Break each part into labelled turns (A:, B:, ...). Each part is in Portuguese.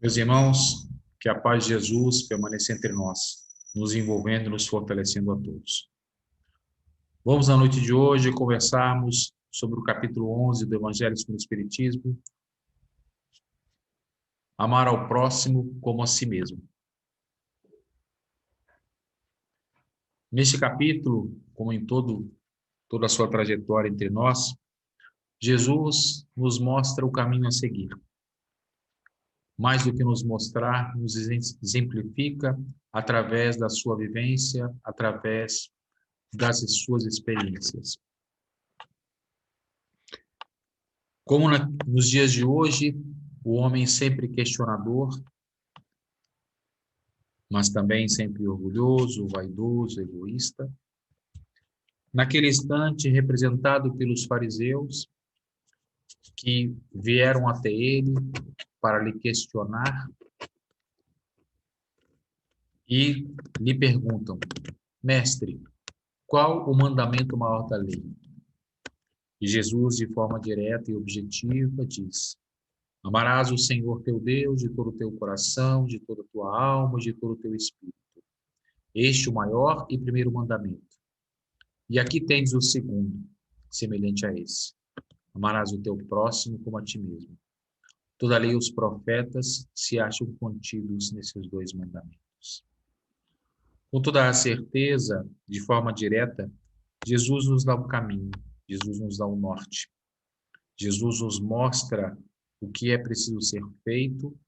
A: Meus irmãos, que a paz de Jesus permaneça entre nós, nos envolvendo e nos fortalecendo a todos. Vamos, na noite de hoje, conversarmos sobre o capítulo 11 do Evangelho segundo o Espiritismo, amar ao próximo como a si mesmo. Neste capítulo, como em toda a sua trajetória entre nós, Jesus nos mostra o caminho a seguir. Mais do que nos mostrar, nos exemplifica através da sua vivência, através das suas experiências. Como nos dias de hoje, o homem sempre questionador, mas também sempre orgulhoso, vaidoso, egoísta. Naquele instante, representado pelos fariseus, que vieram até ele para lhe questionar e lhe perguntam: Mestre, qual o mandamento maior da lei? E Jesus, de forma direta e objetiva, diz: Amarás o Senhor teu Deus de todo o teu coração, de toda a tua alma, de todo o teu espírito. Este é o maior e primeiro mandamento. E aqui tens o segundo, semelhante a esse. Amarás o teu próximo como a ti mesmo. Toda a lei e os profetas se acham contidos nesses dois mandamentos. Com toda a certeza, de forma direta, Jesus nos dá um caminho, Jesus nos dá um norte. Jesus nos mostra o que é preciso ser feito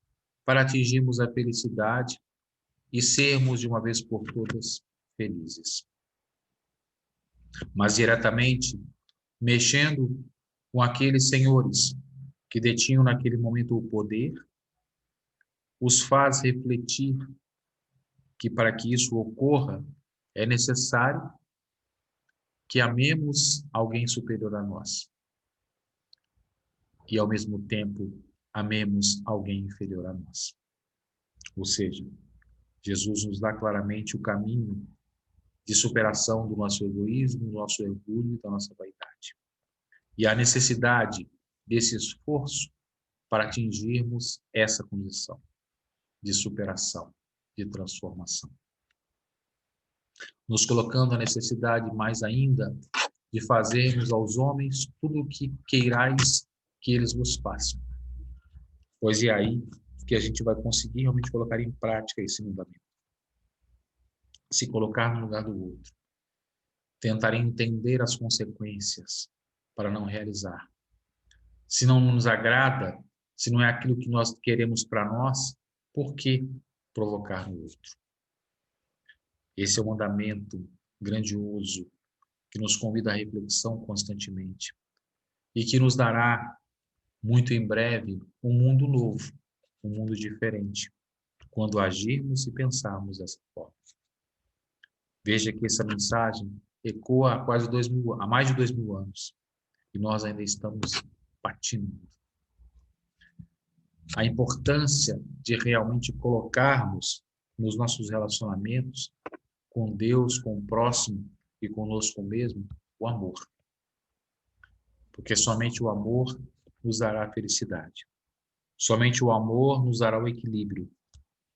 A: para atingirmos a felicidade e sermos, de uma vez por todas, felizes. Mas diretamente, mexendo com aqueles senhores que detinham naquele momento o poder, os faz refletir que para que isso ocorra, é necessário que amemos alguém superior a nós. E, ao mesmo tempo, amemos alguém inferior a nós. Ou seja, Jesus nos dá claramente o caminho de superação do nosso egoísmo, do nosso orgulho e da nossa vaidade. E a necessidade desse esforço para atingirmos essa condição de superação, de transformação. Nos colocando a necessidade mais ainda de fazermos aos homens tudo o que queirais que eles vos façam. Pois é aí que a gente vai conseguir realmente colocar em prática esse mandamento. Se colocar no lugar do outro. Tentar entender as consequências para não realizar. Se não nos agrada, se não é aquilo que nós queremos para nós, por que provocar no outro? Esse é o mandamento grandioso que nos convida à reflexão constantemente e que nos dará, muito em breve, um mundo novo, um mundo diferente, quando agirmos e pensarmos dessa forma. Veja que essa mensagem ecoa há mais de 2000 anos e nós ainda estamos patinando. A importância de realmente colocarmos nos nossos relacionamentos com Deus, com o próximo e conosco mesmo, o amor. Porque somente o amor nos dará a felicidade. Somente o amor nos dará o equilíbrio.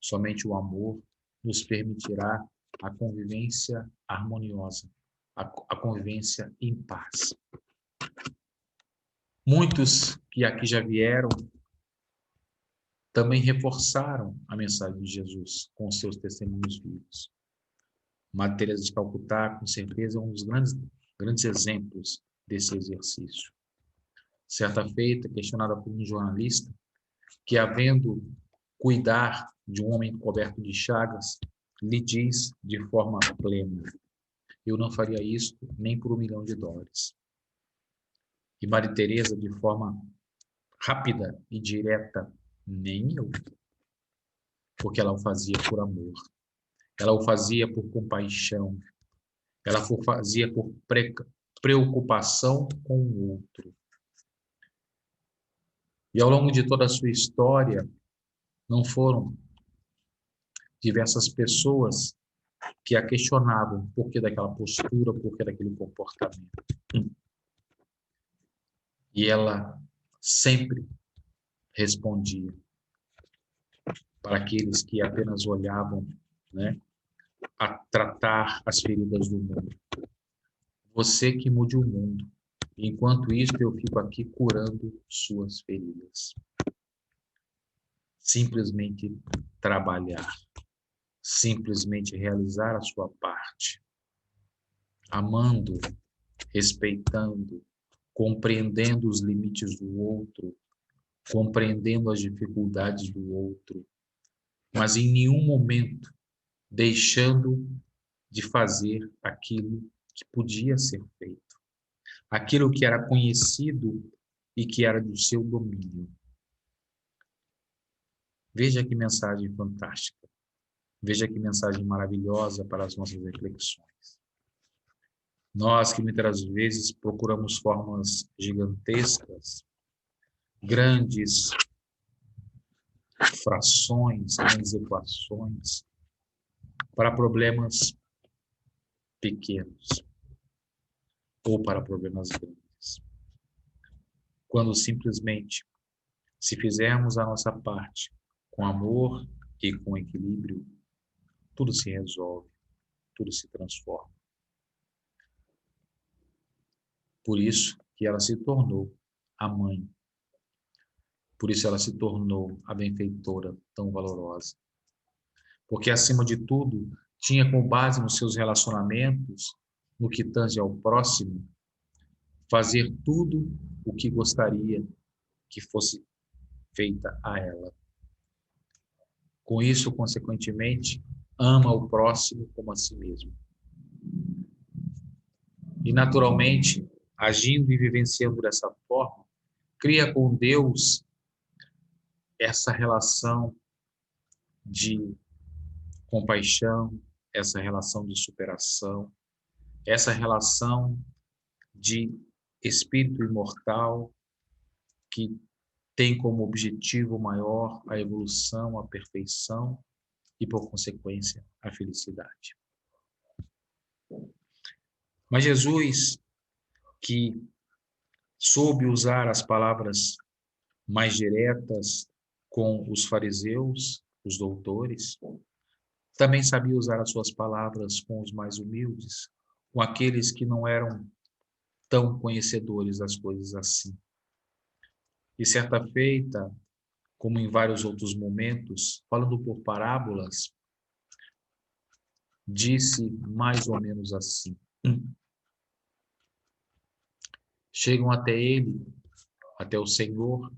A: Somente o amor nos permitirá a convivência harmoniosa, a convivência em paz. Muitos que aqui já vieram também reforçaram a mensagem de Jesus com seus testemunhos vivos. Madre Teresa de Calcutá, com certeza, é um dos grandes exemplos desse exercício. Certa feita, questionada por um jornalista, que havendo cuidar de um homem coberto de chagas, lhe diz de forma plena: eu não faria isso nem por $1 milhão. E Madre Teresa, de forma rápida e direta: nem eu. Porque ela o fazia por amor. Ela o fazia por compaixão. Ela o fazia por preocupação com o outro. E ao longo de toda a sua história, não foram diversas pessoas que a questionavam por que daquela postura, por que daquele comportamento. E ela sempre respondia: para aqueles que apenas olhavam, né, a tratar as feridas do mundo. Você que mude o mundo. Enquanto isso, eu fico aqui curando suas feridas. Simplesmente trabalhar. Simplesmente realizar a sua parte. Amando, respeitando, compreendendo os limites do outro, compreendendo as dificuldades do outro, mas em nenhum momento deixando de fazer aquilo que podia ser feito, aquilo que era conhecido e que era do seu domínio. Veja que mensagem fantástica, veja que mensagem maravilhosa para as nossas reflexões. Nós que muitas vezes procuramos formas gigantescas, grandes frações, grandes equações, para problemas pequenos ou para problemas grandes. Quando simplesmente, se fizermos a nossa parte com amor e com equilíbrio, tudo se resolve, tudo se transforma. Por isso que ela se tornou a mãe. Por isso ela se tornou a benfeitora tão valorosa. Porque, acima de tudo, tinha como base nos seus relacionamentos, no que tange ao próximo, fazer tudo o que gostaria que fosse feita a ela. Com isso, consequentemente, ama o próximo como a si mesmo. E, naturalmente, agindo e vivenciando dessa forma, cria com Deus essa relação de compaixão, essa relação de superação, essa relação de espírito imortal que tem como objetivo maior a evolução, a perfeição e, por consequência, a felicidade. Mas Jesus, que soube usar as palavras mais diretas com os fariseus, os doutores, também sabia usar as suas palavras com os mais humildes, com aqueles que não eram tão conhecedores das coisas assim. E certa feita, como em vários outros momentos, falando por parábolas, disse mais ou menos assim: chegam até ele, até o Senhor,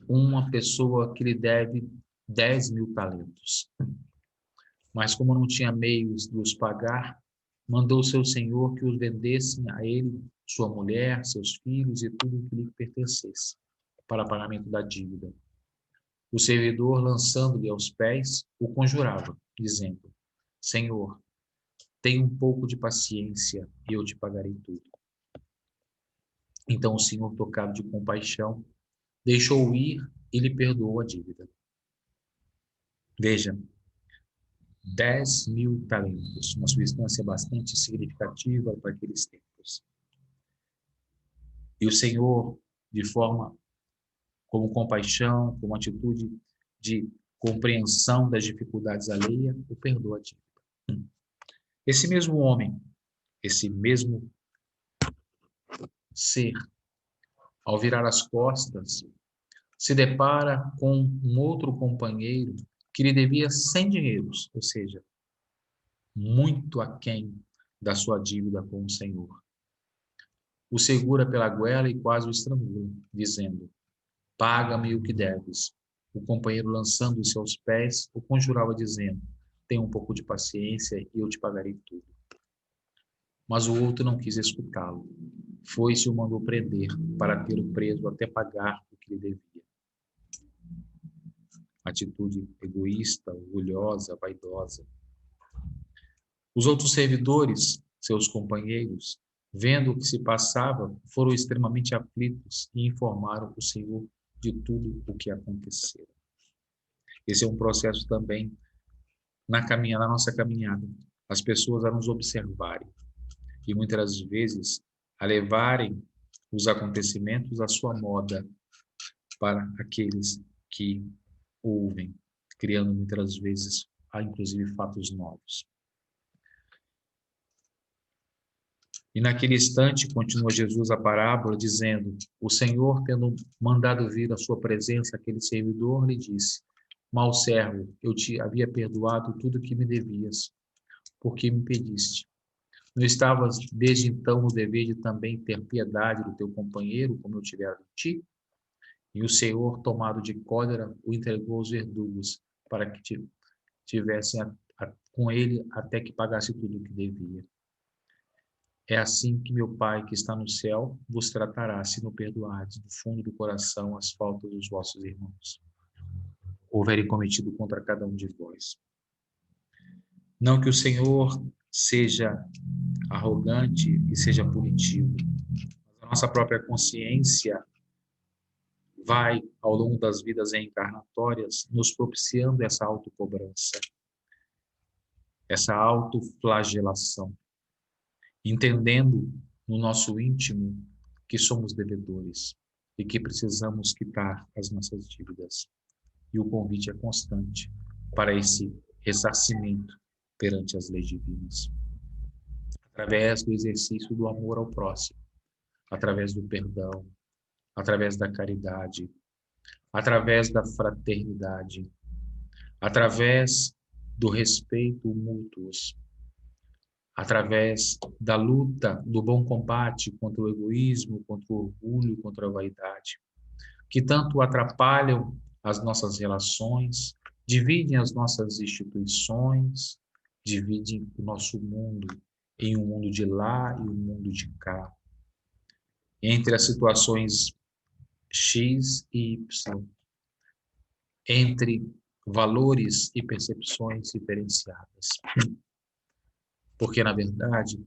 A: uma pessoa que lhe deve 10.000 talentos. Mas como não tinha meios de os pagar, mandou seu senhor que os vendessem a ele, sua mulher, seus filhos e tudo o que lhe pertencesse, para pagamento da dívida. O servidor, lançando-lhe aos pés, o conjurava, dizendo: Senhor, tenha um pouco de paciência e eu te pagarei tudo. Então o senhor, tocado de compaixão, deixou-o ir e lhe perdoou a dívida. Veja, 10.000 talentos, uma substância bastante significativa para aqueles tempos. E o Senhor, de forma como compaixão, como atitude de compreensão das dificuldades alheias, o perdoa a dívida. Esse mesmo homem, esse mesmo ser, ao virar as costas, se depara com um outro companheiro que lhe devia 100 dinheiros, ou seja, muito aquém da sua dívida com o Senhor. O segura pela goela e quase o estrangula, dizendo: paga-me o que deves. O companheiro, lançando-se aos pés, o conjurava, dizendo: tenha um pouco de paciência e eu te pagarei tudo. Mas o outro não quis escutá-lo. Foi-se e o mandou prender, para tê-lo preso até pagar o que lhe devia. Atitude egoísta, orgulhosa, vaidosa. Os outros servidores, seus companheiros, vendo o que se passava, foram extremamente aflitos e informaram o Senhor de tudo o que aconteceu. Esse é um processo também na nossa caminhada. As pessoas a nos observarem e muitas vezes a levarem os acontecimentos à sua moda para aqueles que ouvem, criando muitas vezes, inclusive, fatos novos. E naquele instante, continua Jesus a parábola, dizendo: o Senhor, tendo mandado vir à sua presença aquele servidor, lhe disse: mau servo, eu te havia perdoado tudo o que me devias, porque me pediste. Não estavas desde então no dever de também ter piedade do teu companheiro, como eu tivera de ti? E o Senhor, tomado de cólera, o entregou aos verdugos, para que tivessem com ele até que pagasse tudo o que devia. É assim que meu Pai, que está no céu, vos tratará, se não perdoardes do fundo do coração as faltas dos vossos irmãos, houverem cometido contra cada um de vós. Não que o Senhor seja arrogante e seja punitivo, mas a nossa própria consciência vai, ao longo das vidas reencarnatórias, nos propiciando essa autocobrança, essa autoflagelação, entendendo no nosso íntimo que somos devedores e que precisamos quitar as nossas dívidas. E o convite é constante para esse ressarcimento perante as leis divinas, através do exercício do amor ao próximo, através do perdão, através da caridade, através da fraternidade, através do respeito mútuo, através da luta, do bom combate contra o egoísmo, contra o orgulho, contra a vaidade, que tanto atrapalham as nossas relações, dividem as nossas instituições, dividem o nosso mundo em um mundo de lá e um mundo de cá, entre as situações X e Y, entre valores e percepções diferenciadas. Porque, na verdade,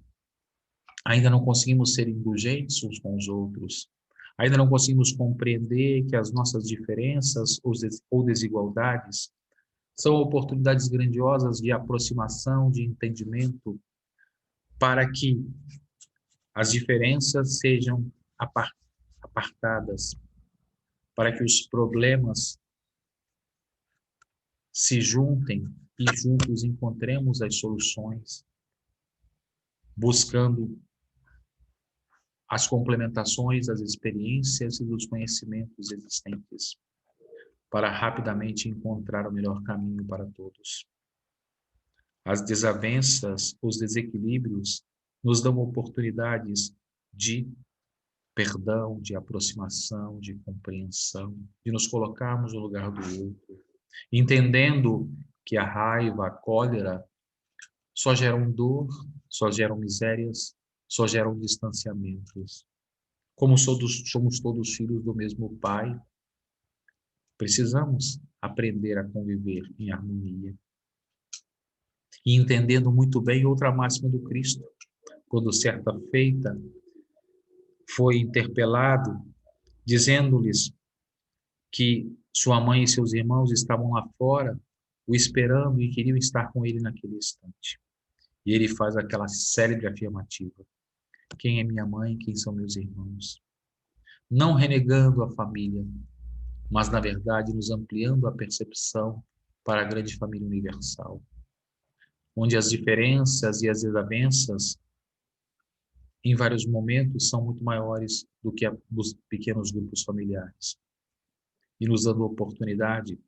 A: ainda não conseguimos ser indulgentes uns com os outros, ainda não conseguimos compreender que as nossas diferenças ou desigualdades são oportunidades grandiosas de aproximação, de entendimento, para que as diferenças sejam apartadas, para que os problemas se juntem e juntos encontremos as soluções, buscando as complementações das experiências e dos conhecimentos existentes, para rapidamente encontrar o melhor caminho para todos. As desavenças, os desequilíbrios, nos dão oportunidades de perdão, de aproximação, de compreensão, de nos colocarmos no lugar do outro, entendendo que a raiva, a cólera, só geram dor, só geram misérias, só geram distanciamentos. Como somos todos filhos do mesmo Pai, precisamos aprender a conviver em harmonia. E entendendo muito bem outra máxima do Cristo, quando certa feita foi interpelado, dizendo-lhes que sua mãe e seus irmãos estavam lá fora, o esperando e queriam estar com ele naquele instante. E ele faz aquela célebre afirmativa: quem é minha mãe, quem são meus irmãos? Não renegando a família, mas, na verdade, nos ampliando a percepção para a grande família universal, onde as diferenças e as desavenças, em vários momentos, são muito maiores do que os pequenos grupos familiares, e nos dando a oportunidade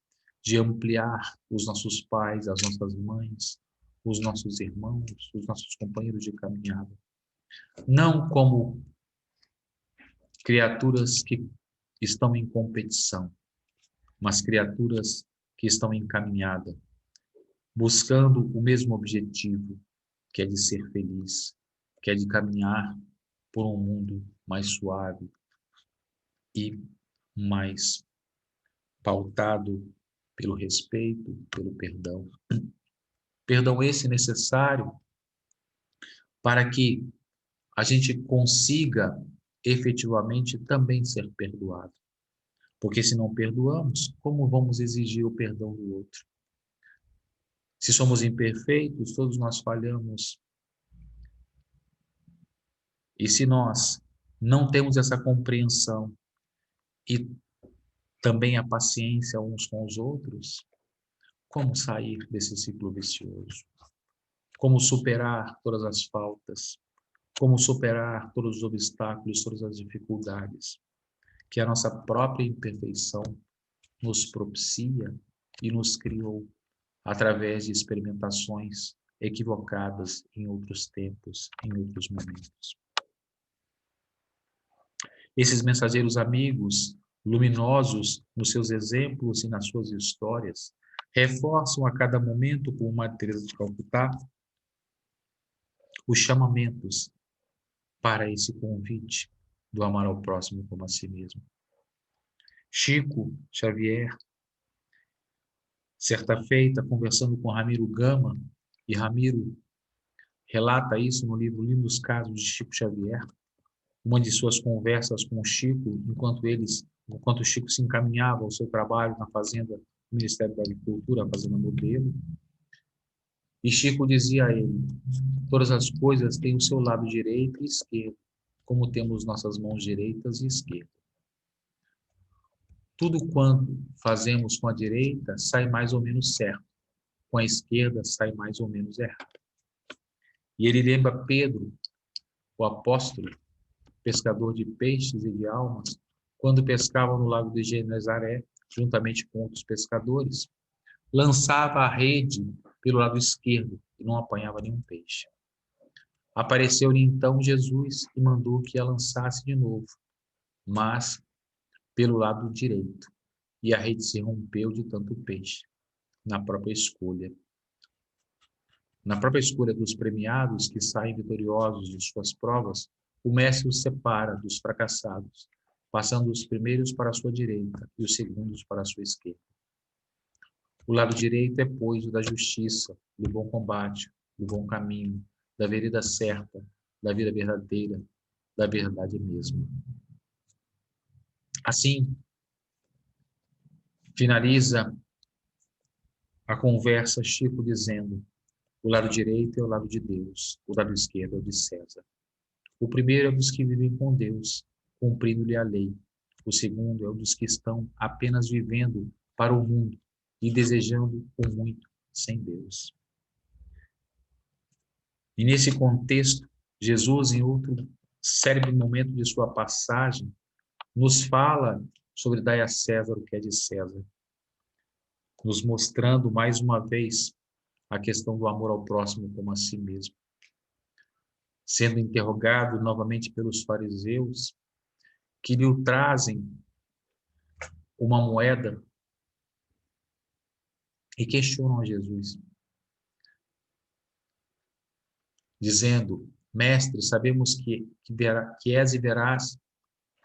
A: de ampliar os nossos pais, as nossas mães, os nossos irmãos, os nossos companheiros de caminhada, não como criaturas que estão em competição, mas criaturas que estão em caminhada, buscando o mesmo objetivo, que é de ser feliz, que é de caminhar por um mundo mais suave e mais pautado pelo respeito, pelo perdão. Perdão esse necessário para que a gente consiga efetivamente também ser perdoado. Porque se não perdoamos, como vamos exigir o perdão do outro? Se somos imperfeitos, todos nós falhamos. E se nós não temos essa compreensão e também a paciência uns com os outros, como sair desse ciclo vicioso? Como superar todas as faltas? Como superar todos os obstáculos, todas as dificuldades que a nossa própria imperfeição nos propicia e nos criou através de experimentações equivocadas em outros tempos, em outros momentos. Esses mensageiros amigos, luminosos nos seus exemplos e nas suas histórias, reforçam a cada momento, como Madre Teresa de Calcutá, os chamamentos para esse convite do amar ao próximo como a si mesmo. Chico Xavier, certa feita, conversando com Ramiro Gama, e Ramiro relata isso no livro Lindos Casos de Chico Xavier, uma de suas conversas com o Chico, enquanto o Chico se encaminhava ao seu trabalho na fazenda do Ministério da Agricultura, a Fazenda Modelo, e Chico dizia a ele: todas as coisas têm o seu lado direito e esquerdo, como temos nossas mãos direitas e esquerdas. Tudo quanto fazemos com a direita sai mais ou menos certo, com a esquerda sai mais ou menos errado. E ele lembra Pedro, o apóstolo, pescador de peixes e de almas, quando pescava no lago de Genezaré, juntamente com outros pescadores, lançava a rede pelo lado esquerdo e não apanhava nenhum peixe. Apareceu-lhe então Jesus e mandou que a lançasse de novo, mas pelo lado direito, e a rede se rompeu de tanto peixe, na própria escolha. Na própria escolha dos premiados que saem vitoriosos de suas provas, o mestre os separa dos fracassados, passando os primeiros para a sua direita e os segundos para a sua esquerda. O lado direito é, pois, o da justiça, do bom combate, do bom caminho, da vereda certa, da vida verdadeira, da verdade mesma. Assim, finaliza a conversa Chico dizendo: o lado direito é o lado de Deus, o lado esquerdo é o de César. O primeiro é o dos que vivem com Deus, cumprindo-lhe a lei. O segundo é o dos que estão apenas vivendo para o mundo e desejando o muito sem Deus. E nesse contexto, Jesus, em outro célebre momento de sua passagem, nos fala sobre dai a César o que é de César, nos mostrando mais uma vez a questão do amor ao próximo como a si mesmo. Sendo interrogado novamente pelos fariseus, que lhe trazem uma moeda e questionam a Jesus, dizendo: mestre, sabemos que és e verás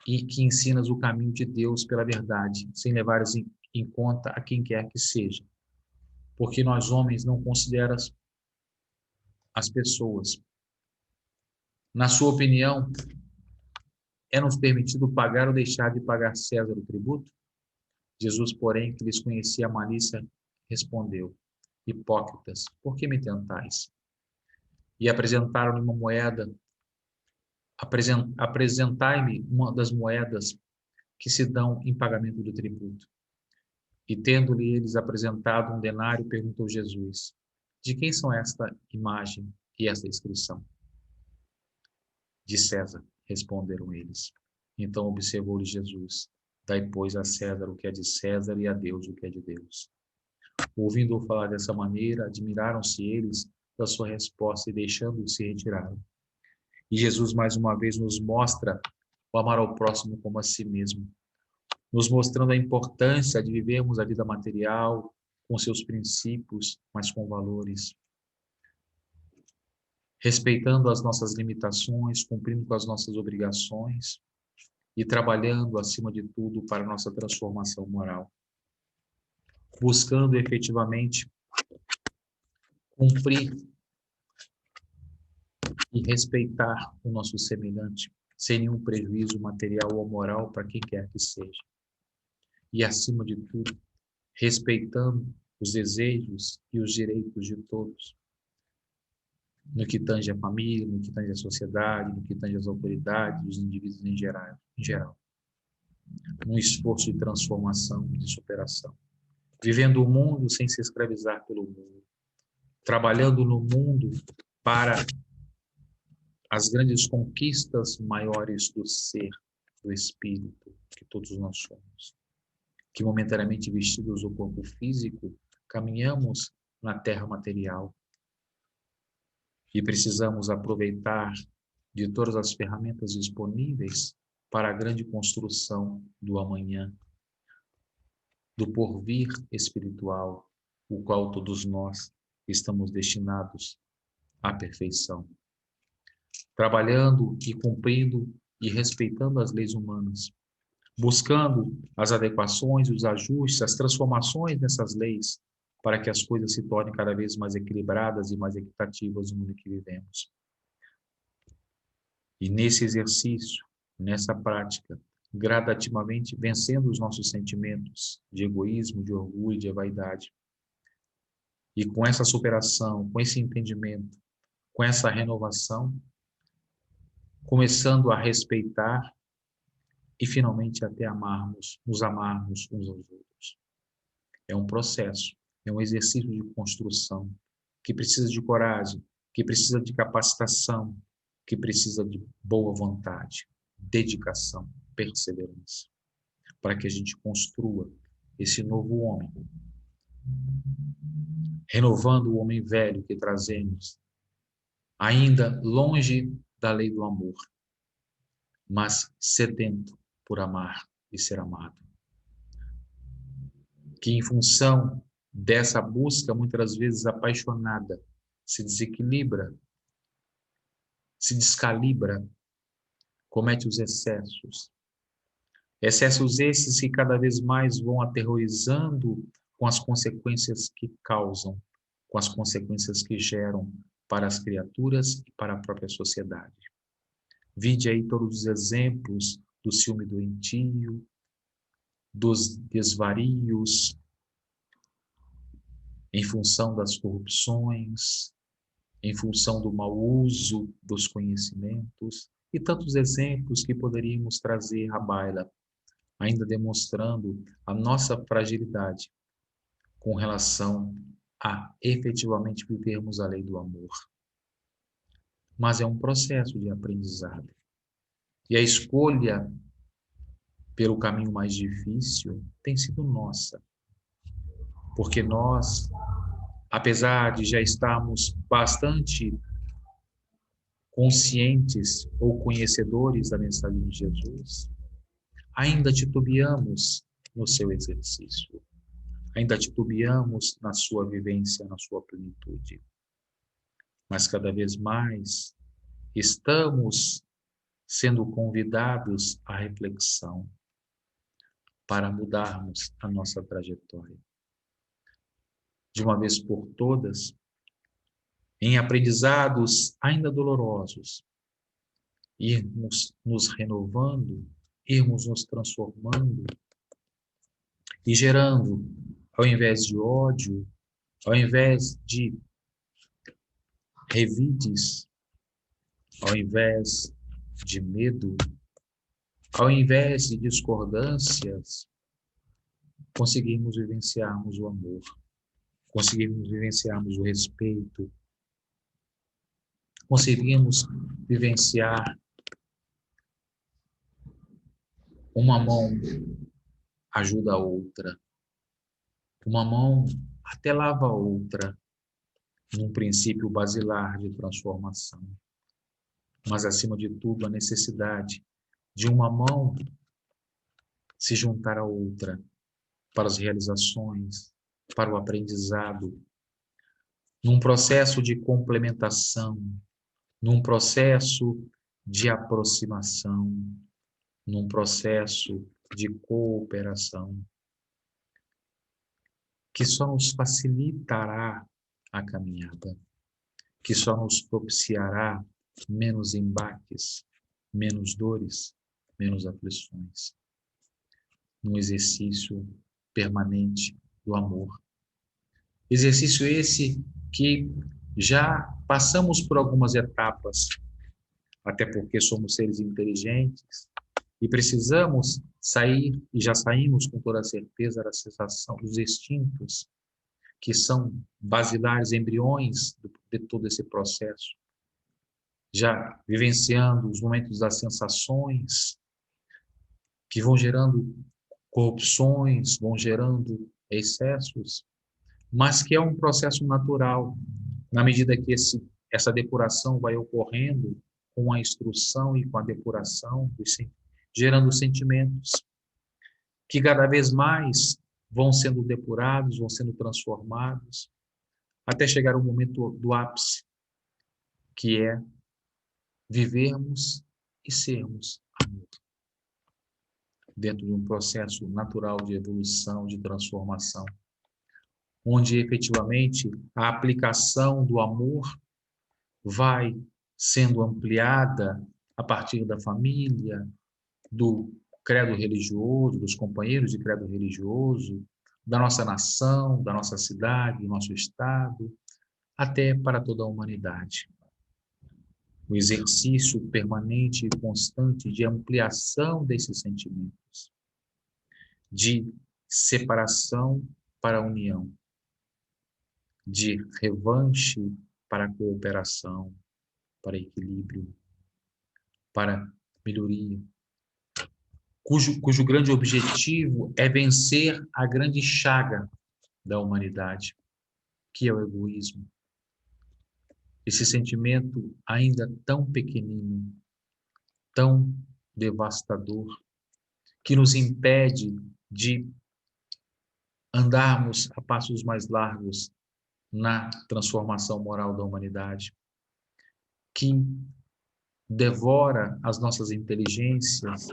A: e que ensinas o caminho de Deus pela verdade, sem levares em conta a quem quer que seja. Porque nós, homens, não consideramos as pessoas. Na sua opinião, é-nos permitido pagar ou deixar de pagar César o tributo? Jesus, porém, que lhes conhecia a malícia, respondeu: hipócritas, por que me tentais? E apresentaram-lhe uma moeda. Apresentai-me uma das moedas que se dão em pagamento do tributo. E tendo-lhe eles apresentado um denário, perguntou Jesus: de quem são esta imagem e esta inscrição? De César, responderam eles. Então observou-lhe Jesus: dai, pois, a César o que é de César e a Deus o que é de Deus. Ouvindo-o falar dessa maneira, admiraram-se eles da sua resposta e, deixando-o, se retiraram. E Jesus, mais uma vez, nos mostra o amar ao próximo como a si mesmo, nos mostrando a importância de vivermos a vida material com seus princípios, mas com valores, respeitando as nossas limitações, cumprindo com as nossas obrigações e trabalhando, acima de tudo, para a nossa transformação moral, buscando efetivamente cumprir e respeitar o nosso semelhante, sem nenhum prejuízo material ou moral para quem quer que seja. E, acima de tudo, respeitando os desejos e os direitos de todos, no que tange a família, no que tange a sociedade, no que tange as autoridades, os indivíduos em geral. num esforço de transformação, de superação. Vivendo o mundo sem se escravizar pelo mundo. Trabalhando no mundo para as grandes conquistas maiores do ser, do espírito, que todos nós somos. Que momentaneamente vestidos do corpo físico, caminhamos na terra material. E precisamos aproveitar de todas as ferramentas disponíveis para a grande construção do amanhã, do porvir espiritual, o qual todos nós estamos destinados à perfeição. Trabalhando e cumprindo e respeitando as leis humanas, buscando as adequações, os ajustes, as transformações dessas leis, para que as coisas se tornem cada vez mais equilibradas e mais equitativas no mundo que vivemos. E nesse exercício, nessa prática, gradativamente vencendo os nossos sentimentos de egoísmo, de orgulho, de vaidade. E com essa superação, com esse entendimento, com essa renovação, começando a respeitar e finalmente até amarmos, nos amarmos uns aos outros. É um processo, é um exercício de construção que precisa de coragem, que precisa de capacitação, que precisa de boa vontade, dedicação, perseverança, para que a gente construa esse novo homem, renovando o homem velho que trazemos, ainda longe da lei do amor, mas sedento por amar e ser amado. Que em função dessa busca, muitas vezes apaixonada, se desequilibra, se descalibra, comete os excessos. Excessos esses que cada vez mais vão aterrorizando com as consequências que causam, com as consequências que geram para as criaturas e para a própria sociedade. Vide aí todos os exemplos do ciúme doentio, dos desvarios, em função das corrupções, em função do mau uso dos conhecimentos, e tantos exemplos que poderíamos trazer à baila, ainda demonstrando a nossa fragilidade com relação a efetivamente vivermos a lei do amor. Mas é um processo de aprendizado. E a escolha pelo caminho mais difícil tem sido nossa. Porque nós, apesar de já estarmos bastante conscientes ou conhecedores da mensagem de Jesus, ainda titubeamos no seu exercício. Ainda titubeamos na sua vivência, na sua plenitude. Mas cada vez mais estamos sendo convidados à reflexão para mudarmos a nossa trajetória. De uma vez por todas, em aprendizados ainda dolorosos, irmos nos renovando, irmos nos transformando e gerando, ao invés de ódio, ao invés de revides, ao invés de medo, ao invés de discordâncias, conseguimos vivenciarmos o amor, conseguimos vivenciarmos o respeito, conseguimos vivenciar uma mão ajuda a outra, uma mão até lava a outra, num princípio basilar de transformação. Mas, acima de tudo, a necessidade de uma mão se juntar à outra para as realizações, para o aprendizado, num processo de complementação, num processo de aproximação, num processo de cooperação, que só nos facilitará a caminhada, que só nos propiciará menos embates, menos dores, menos aflições, num exercício permanente do amor. Exercício esse que já passamos por algumas etapas, até porque somos seres inteligentes e precisamos sair, e já saímos com toda certeza, da cessação dos instintos, que são basilares, embriões de todo esse processo, já vivenciando os momentos das sensações, que vão gerando corrupções, vão gerando excessos, mas que é um processo natural, na medida que essa depuração vai ocorrendo com a instrução e com a depuração, gerando sentimentos que cada vez mais vão sendo depurados, vão sendo transformados, até chegar o momento do ápice, que é vivermos e sermos amor, dentro de um processo natural de evolução, de transformação, onde efetivamente a aplicação do amor vai sendo ampliada a partir da família, do credo religioso, dos companheiros de credo religioso, da nossa nação, da nossa cidade, do nosso estado, até para toda a humanidade. O exercício permanente e constante de ampliação desses sentimentos, de separação para a união, de revanche para a cooperação, para equilíbrio, para melhoria, cujo grande objetivo é vencer a grande chaga da humanidade, que é o egoísmo. Esse sentimento ainda tão pequenino, tão devastador, que nos impede de andarmos a passos mais largos na transformação moral da humanidade, que devora as nossas inteligências,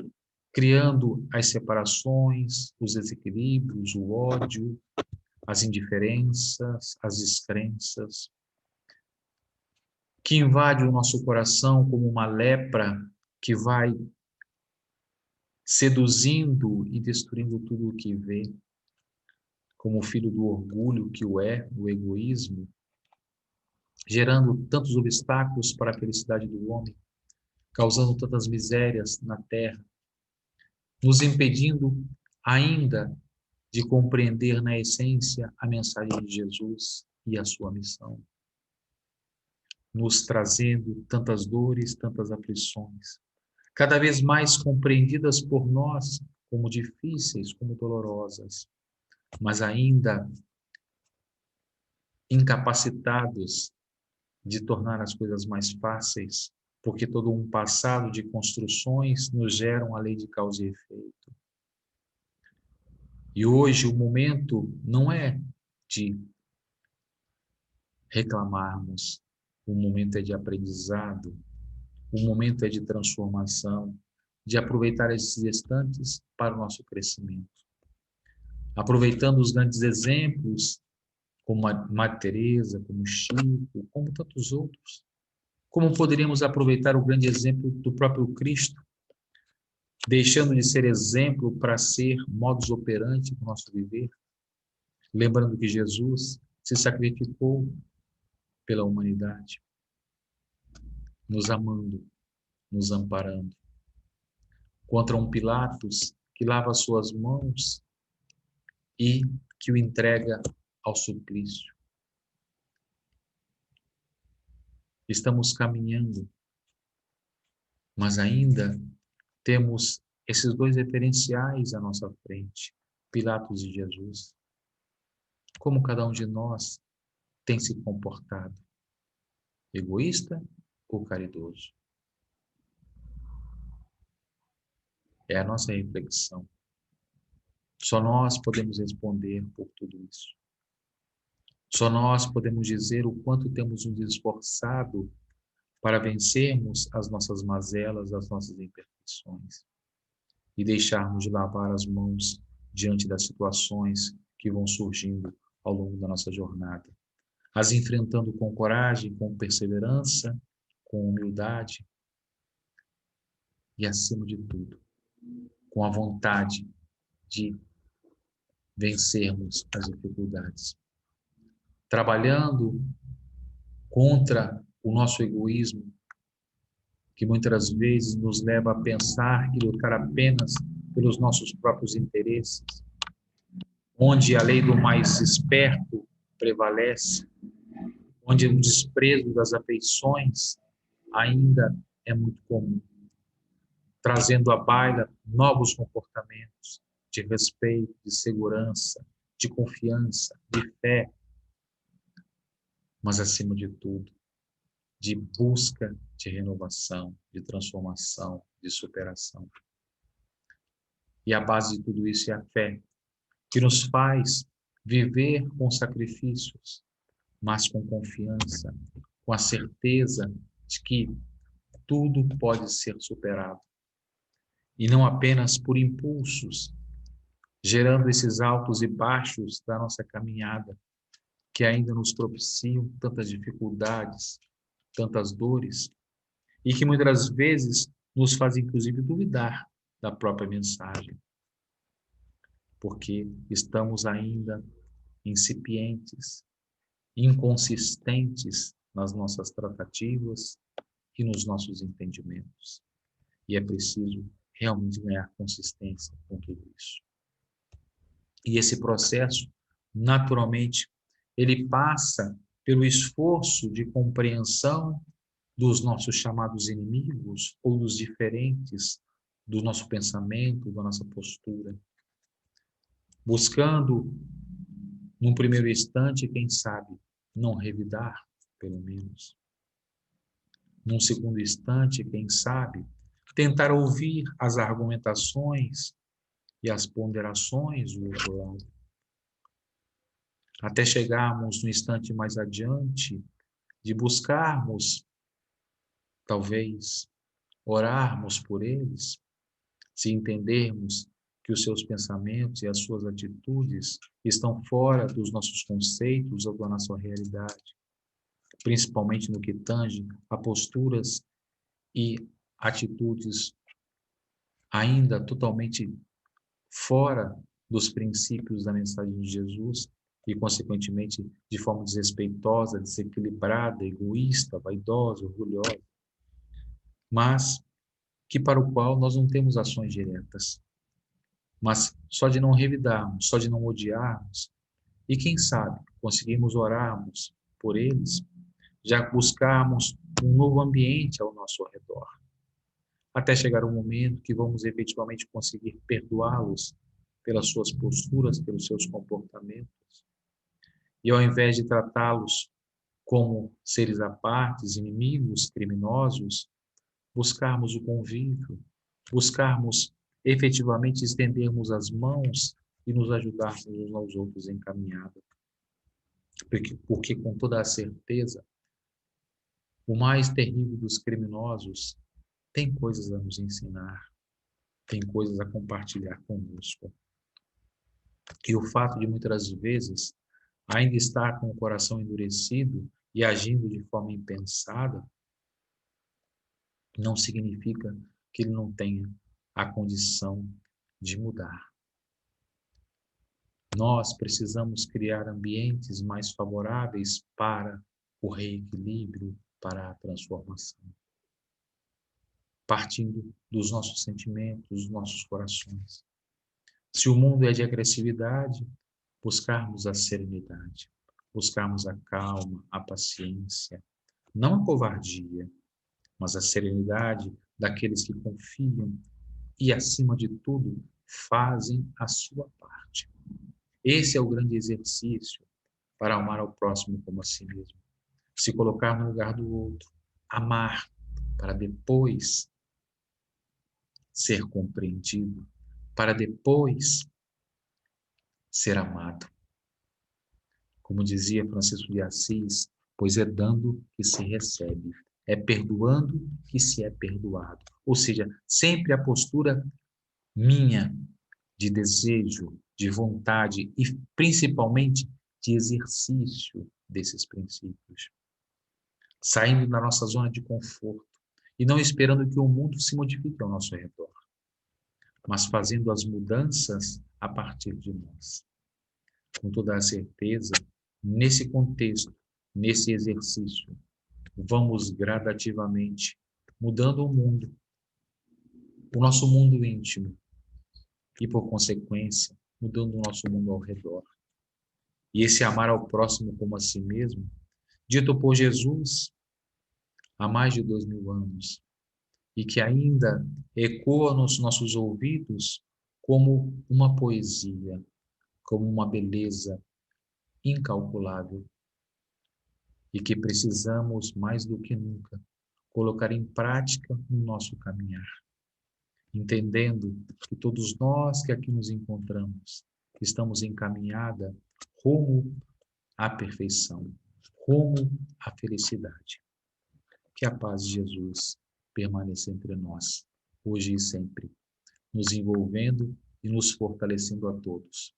A: criando as separações, os desequilíbrios, o ódio, as indiferenças, as descrenças, que invade o nosso coração como uma lepra que vai seduzindo e destruindo tudo o que vê, como o filho do orgulho que o egoísmo, gerando tantos obstáculos para a felicidade do homem, causando tantas misérias na terra, nos impedindo ainda de compreender na essência a mensagem de Jesus e a sua missão, nos trazendo tantas dores, tantas aflições, cada vez mais compreendidas por nós como difíceis, como dolorosas, mas ainda incapacitados de tornar as coisas mais fáceis, porque todo um passado de construções nos geram a lei de causa e efeito. E hoje o momento não é de reclamarmos, o momento é de aprendizado, o momento é de transformação, de aproveitar esses instantes para o nosso crescimento. Aproveitando os grandes exemplos, como a Madre Teresa, como Chico, como tantos outros. Como poderíamos aproveitar o grande exemplo do próprio Cristo, deixando de ser exemplo para ser modus operandi do nosso viver, lembrando que Jesus se sacrificou pela humanidade, nos amando, nos amparando, contra um Pilatos que lava suas mãos e que o entrega ao suplício. Estamos caminhando, mas ainda temos esses dois referenciais à nossa frente, Pilatos e Jesus. Como cada um de nós tem se comportado? Egoísta ou caridoso? É a nossa reflexão. Só nós podemos responder por tudo isso. Só nós podemos dizer o quanto temos nos esforçado para vencermos as nossas mazelas, as nossas imperfeições e deixarmos de lavar as mãos diante das situações que vão surgindo ao longo da nossa jornada, as enfrentando com coragem, com perseverança, com humildade e, acima de tudo, com a vontade de vencermos as dificuldades, trabalhando contra o nosso egoísmo, que muitas vezes nos leva a pensar e lutar apenas pelos nossos próprios interesses, onde a lei do mais esperto prevalece, onde o desprezo das afeições ainda é muito comum, trazendo à baila novos comportamentos de respeito, de segurança, de confiança, de fé, mas, acima de tudo, de busca de renovação, de transformação, de superação. E a base de tudo isso é a fé, que nos faz viver com sacrifícios, mas com confiança, com a certeza de que tudo pode ser superado. E não apenas por impulsos, gerando esses altos e baixos da nossa caminhada, que ainda nos propiciam tantas dificuldades, tantas dores, e que muitas vezes nos fazem, inclusive, duvidar da própria mensagem, porque estamos ainda incipientes, inconsistentes nas nossas tratativas e nos nossos entendimentos. E é preciso realmente ganhar consistência com tudo isso. E esse processo, naturalmente, ele passa pelo esforço de compreensão dos nossos chamados inimigos ou dos diferentes do nosso pensamento, da nossa postura, buscando, num primeiro instante, quem sabe, não revidar, pelo menos. Num segundo instante, quem sabe, tentar ouvir as argumentações e as ponderações do outro lado, até chegarmos no instante mais adiante de buscarmos, talvez, orarmos por eles, se entendermos que os seus pensamentos e as suas atitudes estão fora dos nossos conceitos ou da nossa realidade, principalmente no que tange a posturas e atitudes ainda totalmente fora dos princípios da mensagem de Jesus e, consequentemente, de forma desrespeitosa, desequilibrada, egoísta, vaidosa, orgulhosa, mas que para o qual nós não temos ações diretas. Mas só de não revidarmos, só de não odiarmos, e quem sabe conseguirmos orarmos por eles, já buscarmos um novo ambiente ao nosso redor, até chegar um momento que vamos efetivamente conseguir perdoá-los pelas suas posturas, pelos seus comportamentos, e ao invés de tratá-los como seres à parte, inimigos, criminosos, buscarmos o convívio, buscarmos efetivamente estendermos as mãos e nos ajudarmos uns aos outros em caminhada. Porque com toda a certeza, o mais terrível dos criminosos tem coisas a nos ensinar, tem coisas a compartilhar conosco. E o fato de muitas vezes ainda estar com o coração endurecido e agindo de forma impensada, não significa que ele não tenha a condição de mudar. Nós precisamos criar ambientes mais favoráveis para o reequilíbrio, para a transformação, partindo dos nossos sentimentos, dos nossos corações. Se o mundo é de agressividade, buscarmos a serenidade, buscarmos a calma, a paciência, não a covardia, mas a serenidade daqueles que confiam e, acima de tudo, fazem a sua parte. Esse é o grande exercício para amar ao próximo como a si mesmo. Se colocar no lugar do outro, amar, para depois ser compreendido, para depois ser amado. Como dizia Francisco de Assis, pois é dando que se recebe, é perdoando que se é perdoado. Ou seja, sempre a postura minha de desejo, de vontade e principalmente de exercício desses princípios. Saindo da nossa zona de conforto e não esperando que o mundo se modifique ao nosso redor, mas fazendo as mudanças a partir de nós. Com toda a certeza, nesse contexto, nesse exercício, vamos gradativamente mudando o mundo, o nosso mundo íntimo, e, por consequência, mudando o nosso mundo ao redor. E esse amar ao próximo como a si mesmo, dito por Jesus há mais de 2000 anos, e que ainda ecoa nos nossos ouvidos como uma poesia, como uma beleza incalculável, e que precisamos, mais do que nunca, colocar em prática no nosso caminhar, entendendo que todos nós que aqui nos encontramos estamos em caminhada rumo à perfeição, rumo à felicidade. Que a paz de Jesus permaneça entre nós, hoje e sempre, nos envolvendo e nos fortalecendo a todos.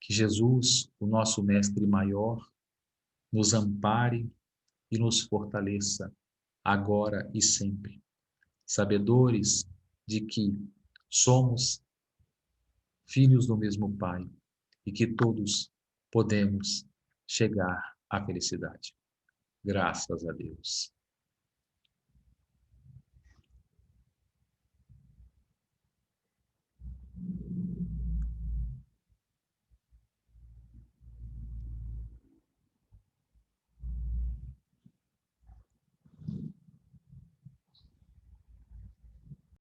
A: Que Jesus, o nosso Mestre maior, nos ampare e nos fortaleça agora e sempre, sabedores de que somos filhos do mesmo Pai e que todos podemos chegar à felicidade. Graças a Deus.